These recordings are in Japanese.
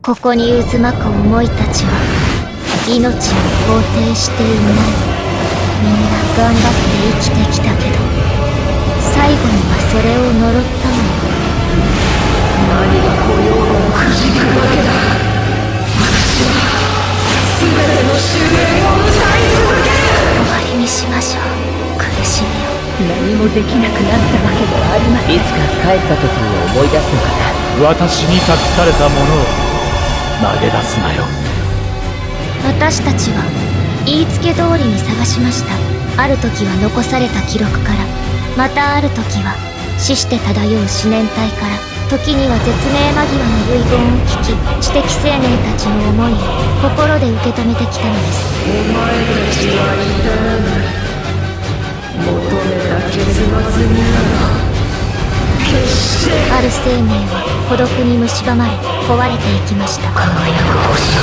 ここに渦巻く思いたちは命を肯定していない。みんな頑張って生きてきたけど、最後にはそれを呪ったのよ。何が来ようとくじくわけだ。私は全ての終焉を歌い続ける。終わりにしましょう、苦しみを。何もできなくなったわけではありません。いつか帰った時に思い出すのかな。私に託されたものを投げ出すなよ。私たちは言いつけ通りに探しました。ある時は残された記録から、またある時は死して漂う思念体から、時には絶命間際の遺言を聞き、知的青年たちの思いを心で受け止めてきたのです。お前たちは至らない。求めた結末には決して。ある生命は孤独に蝕まれ壊れていきました。輝く星を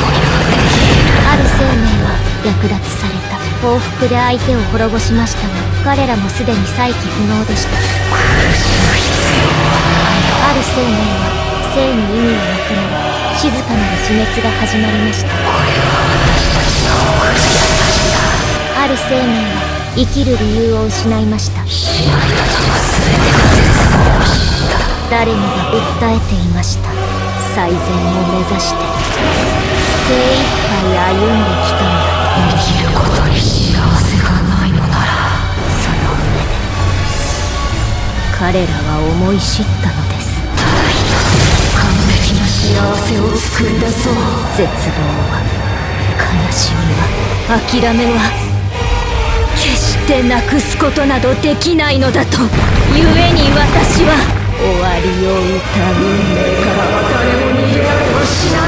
ある生命は略奪された。報復で相手を滅ぼしましたが、彼らもすでに再起不能でした。ある生命は生に意味をなくなり、静かなる自滅が始まりました。ある生命は生きる理由を失いました。誰もが訴えていました。最善を目指して精一杯歩んできたのだ。生きることに幸せがないのなら、その上で彼らは思い知ったのです。ただ一つ完璧な幸せを作り出そう。絶望は、悲しみは、諦めは決してなくすことなどできないのだと。故に私は終わりを歌う。運命からは誰も逃げられはしない。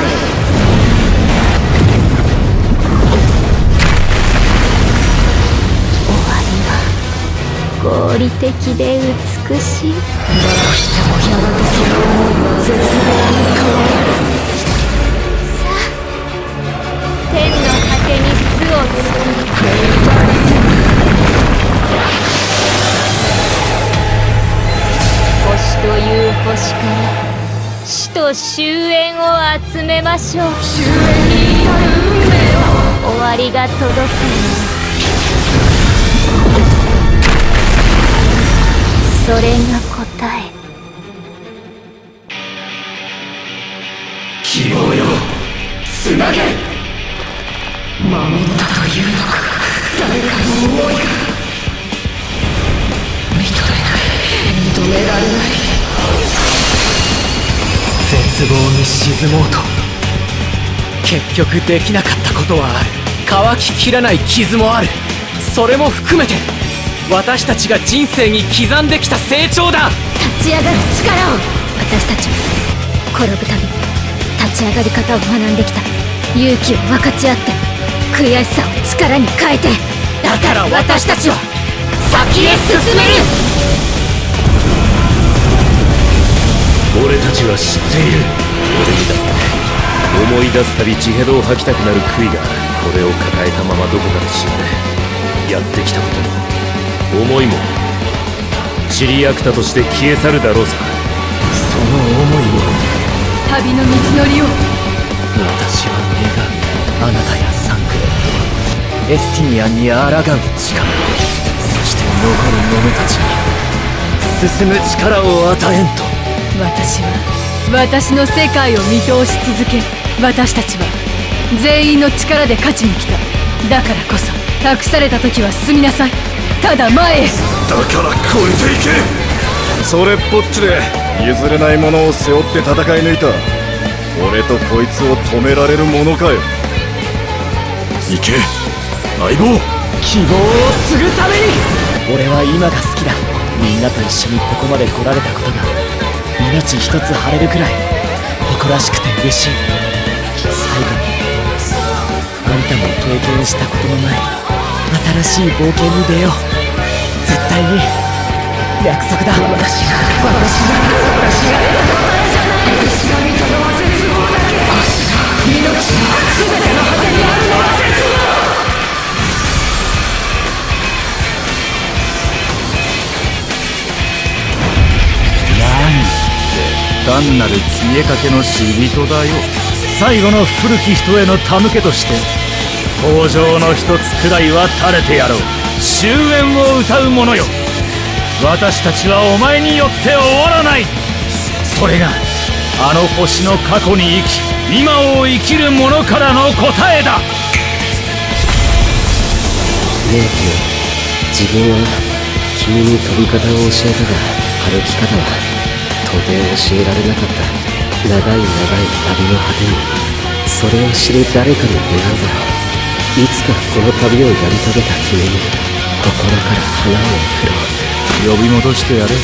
合理的で美しい。どうしてもやがてその思いは絶望に変わる。さあ、天の果てに巣を作る。星という星から死と終焉を集めましょう。終焉に至る運命を。終わりが届くの。それが答え。希望よ、つなげ。守ったというのか、誰かの思いが。認められない。絶望に沈もうと結局できなかったことはある。乾ききらない傷もある。それも含めて私たちが人生に刻んできた成長だ。立ち上がる力を。私たちは転ぶたび立ち上がり方を学んできた。勇気を分かち合って、悔しさを力に変えて。だから私たちは先へ進める。俺たちは知っている。俺にだって思い出すたび血へどを吐きたくなる悔いが、これを抱えたままどこかで死んで、やってきたことも思いも散りあくたとして消え去るだろうさ。その思いを旅の道のりを。私は願う。あなたやサンクレ、エスティニアンに抗う力、そして残る者たちに進む力を与えんと。私は私の世界を見通し続け、私たちは全員の力で勝ちに来た。だからこそ託された時は進みなさい。ただ前へ。だから超えていけ。それっぽっちで譲れないものを背負って戦い抜いた俺とこいつを止められるものかよ。行け相棒。希望を継ぐために。俺は今が好きだ。みんなと一緒にここまで来られたことが命一つ張れるくらい誇らしくて嬉しい。最後にあんたも経験したことのない新しい冒険に出よう。絶対に約束だ。私が得た答えじゃない。私が見たのは絶望だけ。命の全ての果てにあるのは絶望。単なる消えかけの死人だよ。最後の古き人への手向けとして登場の一つくらいは垂れてやろう。終焉を歌う者よ、私たちはお前によって終わらない。それがあの星の過去に生き今を生きる者からの答えだ。ネイティ、自分は君に飛び方を教えたが歩き方は到底教えられなかった。長い長い旅の果てにそれを知る誰かに出会うだろう。いつかこの旅をやり遂げた君に心から花を贈ろう。呼び戻してやれ、お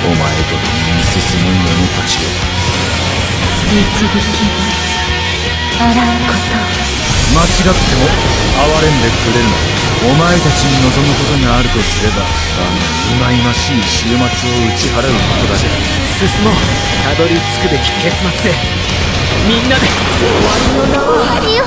前と共に進む者たちを。導きがあらんこと間違っても憐れんでくれるな。お前たちに望むことがあるとすれば、忌々しい終末を打ち払うことだけだ。進もう。たどり着くべき結末へみんなで。終わりよ